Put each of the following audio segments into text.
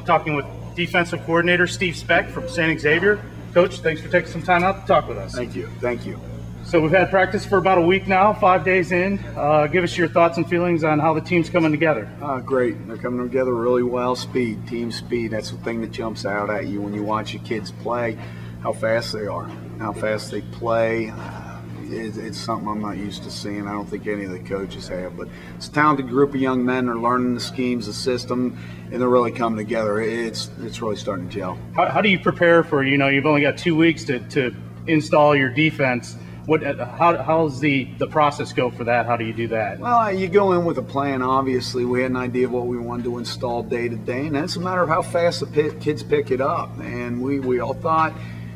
talking with defensive coordinator Steve Specht from St. Xavier. Coach, thanks for taking some time out to talk with us. Thank you. Thank you. So we've had practice for about a week now, 5 days in. Give us your thoughts and feelings on how the team's coming together. Great. They're coming together really well. Speed, team speed. That's the thing that jumps out at you when you watch your kids play, how fast they are, how fast they play. It's something I'm not used to seeing. I don't think any of the coaches have. But it's a talented group of young men. They're learning the schemes, the system, and they're really coming together. It's really starting to gel. How do you prepare for, you've only got 2 weeks to install your defense? How's the process go for that? How do you do that? Well, you go in with a plan. Obviously, we had an idea of what we wanted to install day to day, and it's a matter of how fast the kids pick it up. And we all thought,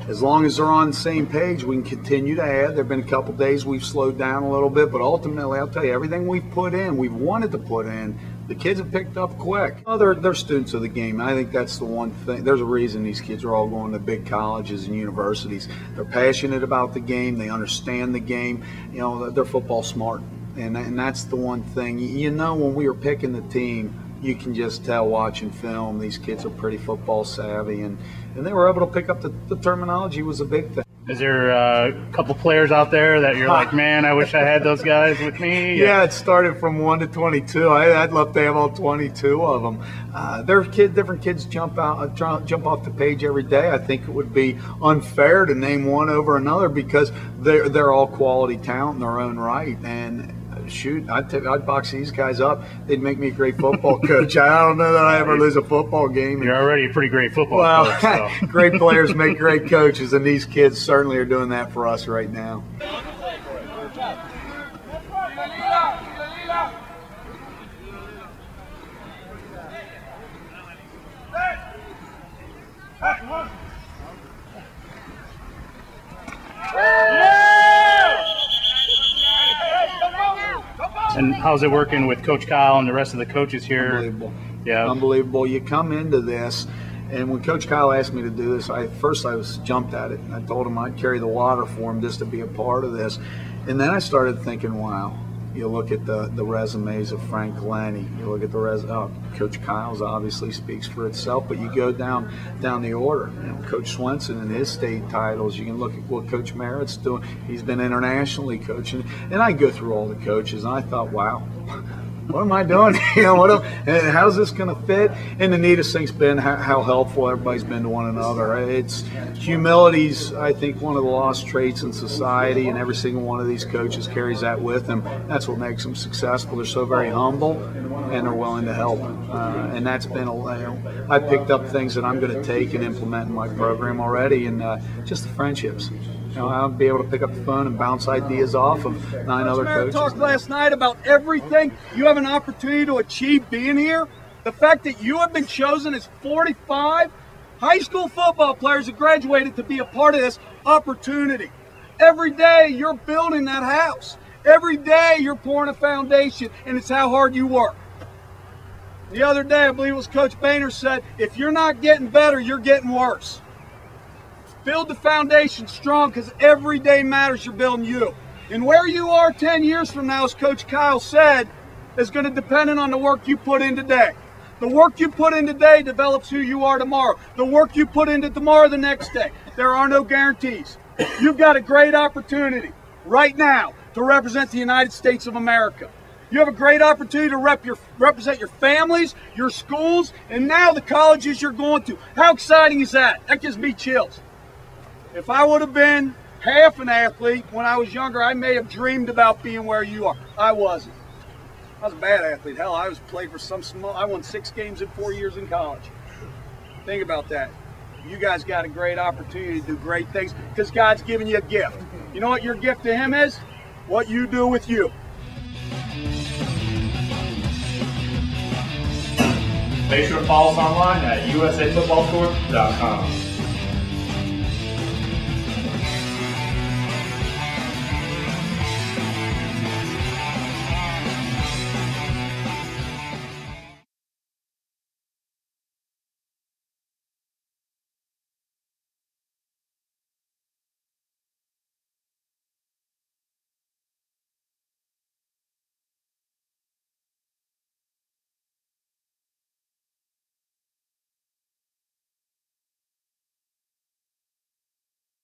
as long as they're on the same page, we can continue to add. There have been a couple days we've slowed down a little bit, but ultimately, I'll tell you, everything we've put in, we've wanted to put in, the kids have picked up quick. Well, they're students of the game. I think that's the one thing. There's a reason these kids are all going to big colleges and universities. They're passionate about the game. They understand the game. They're football smart, and that's the one thing. When we were picking the team, you can just tell watching film, these kids are pretty football savvy, and they were able to pick up the terminology was a big thing. Is there a couple players out there that you're like, man, I wish I had those guys with me? Yeah, it started from 1 to 22. I'd love to have all 22 of them. Different kids jump off the page every day. I think it would be unfair to name one over another because they're all quality talent in their own right. And shoot, I'd box these guys up. They'd make me a great football coach. I don't know that I ever lose a football game. You're already a pretty great football coach. So. Great players make great coaches, and these kids certainly are doing that for us right now. And how's it working with Coach Kyle and the rest of the coaches here? Unbelievable. Yeah. Unbelievable. You come into this, and when Coach Kyle asked me to do this, I was jumped at it. I told him I'd carry the water for him just to be a part of this. And then I started thinking, wow, you look at the resumes of Frank Lenny, you look at the Coach Kyle's obviously speaks for itself, but you go down the order. Coach Swenson and his state titles, you can look at what Coach Merritt's doing. He's been internationally coaching. And I go through all the coaches, and I thought, wow, what am I doing? How's this going to fit? And the neatest thing's been how helpful everybody's been to one another. Humility's, I think, one of the lost traits in society, and every single one of these coaches carries that with them. That's what makes them successful. They're so very humble, and they're willing to help. And that's been I picked up things that I'm going to take and implement in my program already, and just the friendships. I'll be able to pick up the phone and bounce ideas off of 9 other coaches. We talked last night about everything you have an opportunity to achieve being here. The fact that you have been chosen as 45 high school football players that graduated to be a part of this opportunity. Every day you're building that house. Every day you're pouring a foundation, and it's how hard you work. The other day, I believe it was Coach Boehner said, if you're not getting better, you're getting worse. Build the foundation strong because every day matters. You're building you. And where you are 10 years from now, as Coach Kyle said, is going to depend on the work you put in today. The work you put in today develops who you are tomorrow. The work you put into tomorrow, the next day. There are no guarantees. You've got a great opportunity right now to represent the United States of America. You have a great opportunity to represent your families, your schools, and now the colleges you're going to. How exciting is that? That gives me chills. If I would have been half an athlete when I was younger, I may have dreamed about being where you are. I wasn't. I was a bad athlete. Hell, I played for some small. I won 6 games in 4 years in college. Think about that. You guys got a great opportunity to do great things because God's given you a gift. You know what your gift to Him is? What you do with you. Make sure to follow us online at usafootballtour.com.